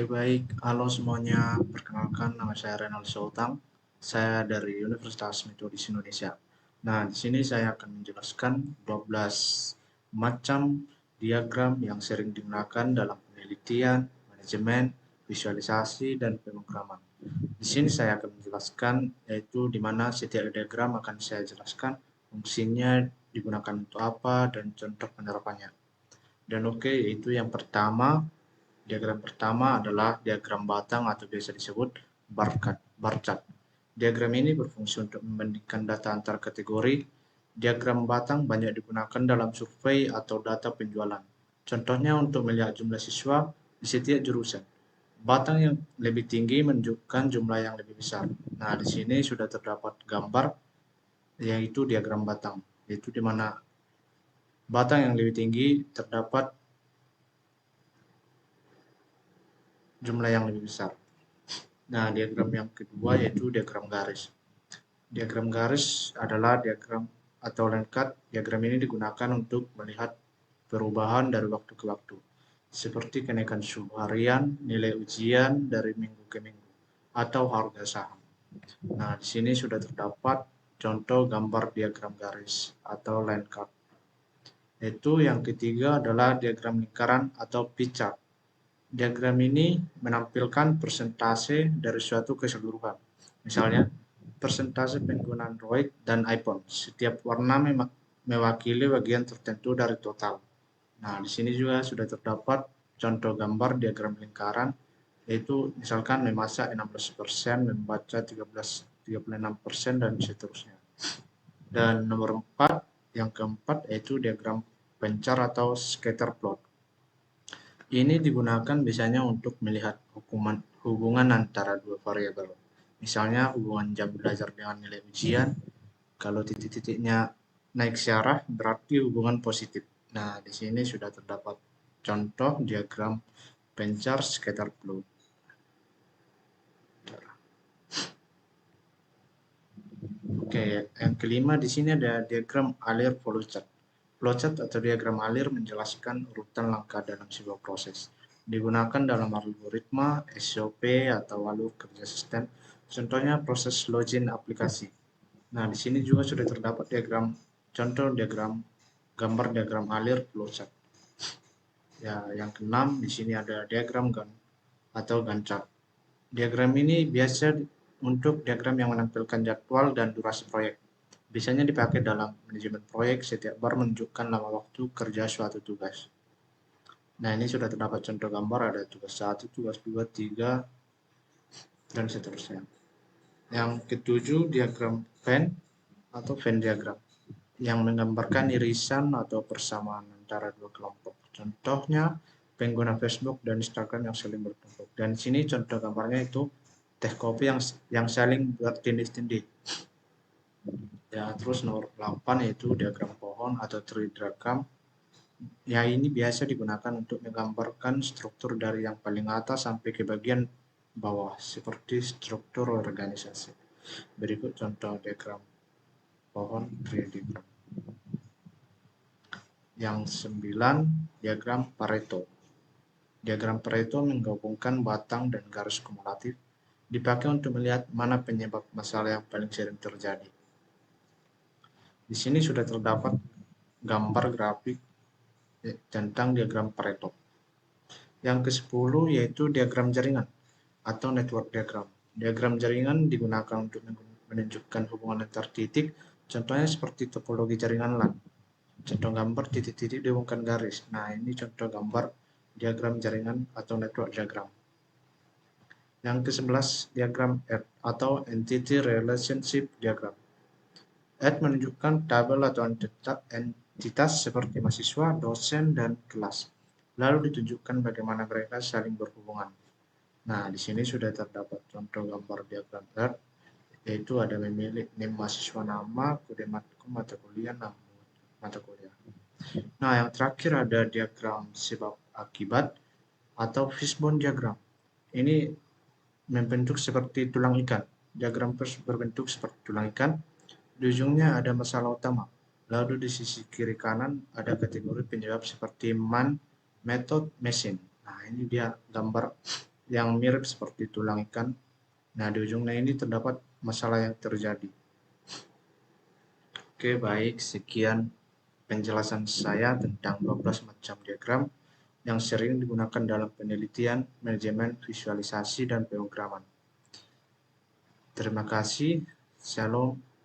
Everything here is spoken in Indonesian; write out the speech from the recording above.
Baik. Halo semuanya. Perkenalkan, nama saya Renald Sultan. Saya dari Universitas Metodis Indonesia. Nah, di sini saya akan menjelaskan 12 macam diagram yang sering digunakan dalam penelitian, manajemen, visualisasi, dan pemrograman. Di sini saya akan menjelaskan yaitu di mana setiap diagram akan saya jelaskan fungsinya digunakan untuk apa dan contoh penerapannya. Dan oke, yaitu yang pertama. Diagram pertama adalah diagram batang atau biasa disebut bar chart. Diagram ini berfungsi untuk membandingkan data antar kategori. Diagram batang banyak digunakan dalam survei atau data penjualan. Contohnya untuk melihat jumlah siswa di setiap jurusan. Batang yang lebih tinggi menunjukkan jumlah yang lebih besar. Nah, di sini sudah terdapat gambar yaitu diagram batang, yaitu di mana batang yang lebih tinggi terdapat jumlah yang lebih besar. Nah, diagram yang kedua yaitu diagram garis. Diagram garis adalah diagram atau line chart. Diagram ini digunakan untuk melihat perubahan dari waktu ke waktu, seperti kenaikan suhu harian, nilai ujian dari minggu ke minggu, atau harga saham. Nah, di sini sudah terdapat contoh gambar diagram garis atau line chart. Itu yang ketiga adalah diagram lingkaran atau pie chart. Diagram ini menampilkan persentase dari suatu keseluruhan. Misalnya, persentase pengguna Android dan iPhone. Setiap warna mewakili bagian tertentu dari total. Nah, di sini juga sudah terdapat contoh gambar diagram lingkaran, yaitu misalkan memasak 16%, membaca 36%, dan seterusnya. Dan nomor 4, yang keempat, yaitu diagram pencar atau scatter plot. Ini digunakan biasanya untuk melihat hubungan antara dua variabel. Misalnya hubungan jam belajar dengan nilai ujian. Kalau titik-titiknya naik searah berarti hubungan positif. Nah, di sini sudah terdapat contoh diagram pencar scatter plot. Oke, yang kelima di sini ada diagram alir flowchart. Flowchart atau diagram alir menjelaskan urutan langkah dalam sebuah proses. Digunakan dalam algoritma, SOP, atau alur kerja sistem. Contohnya proses login aplikasi. Nah, di sini juga sudah terdapat contoh gambar diagram alir flowchart. Ya, yang keenam di sini ada diagram Gantt chart. Diagram ini biasa untuk diagram yang menampilkan jadwal dan durasi proyek. Biasanya dipakai dalam manajemen proyek. Setiap bar menunjukkan lama waktu kerja suatu tugas. Nah, ini sudah terdapat contoh gambar, ada tugas 1, tugas 2, 3, dan seterusnya. Yang ketujuh, diagram Venn atau Venn diagram, yang menggambarkan irisan atau persamaan antara dua kelompok. Contohnya, pengguna Facebook dan Instagram yang saling bertumpuk. Dan di sini contoh gambarnya itu teh kopi yang saling bertindih-tindih. Ya, terus nomor 8 yaitu diagram pohon atau tree diagram. Ya, ini biasa digunakan untuk menggambarkan struktur dari yang paling atas sampai ke bagian bawah, seperti struktur organisasi. Berikut contoh diagram pohon tree diagram. Yang 9, diagram Pareto. Diagram Pareto menggabungkan batang dan garis kumulatif, dipakai untuk melihat mana penyebab masalah yang paling sering terjadi. Di sini sudah terdapat gambar grafik tentang diagram Pareto. Yang ke-10 yaitu diagram jaringan atau network diagram. Diagram jaringan digunakan untuk menunjukkan hubungan antar titik, contohnya seperti topologi jaringan LAN. Contoh gambar titik-titik dihubungkan garis. Nah, ini contoh gambar diagram jaringan atau network diagram. Yang ke-11, diagram ERD atau Entity Relationship Diagram. ERD menunjukkan tabel atau entitas seperti mahasiswa, dosen, dan kelas. Lalu ditunjukkan bagaimana mereka saling berhubungan. Nah, di sini sudah terdapat contoh gambar diagram ERD, yaitu ada memilih NIM mahasiswa, nama, kode matkum, mata kuliah, nama mata kuliah. Nah, yang terakhir ada diagram sebab akibat atau fishbone diagram. Ini membentuk seperti tulang ikan. Diagram berbentuk seperti tulang ikan. Di ujungnya ada masalah utama. Lalu di sisi kiri kanan ada kategori penyebab seperti man, method, mesin. Nah, ini dia gambar yang mirip seperti tulang ikan. Nah, di ujungnya ini terdapat masalah yang terjadi. Oke, baik. Sekian penjelasan saya tentang 12 macam diagram yang sering digunakan dalam penelitian, manajemen, visualisasi, dan pemrograman. Terima kasih. Shalom.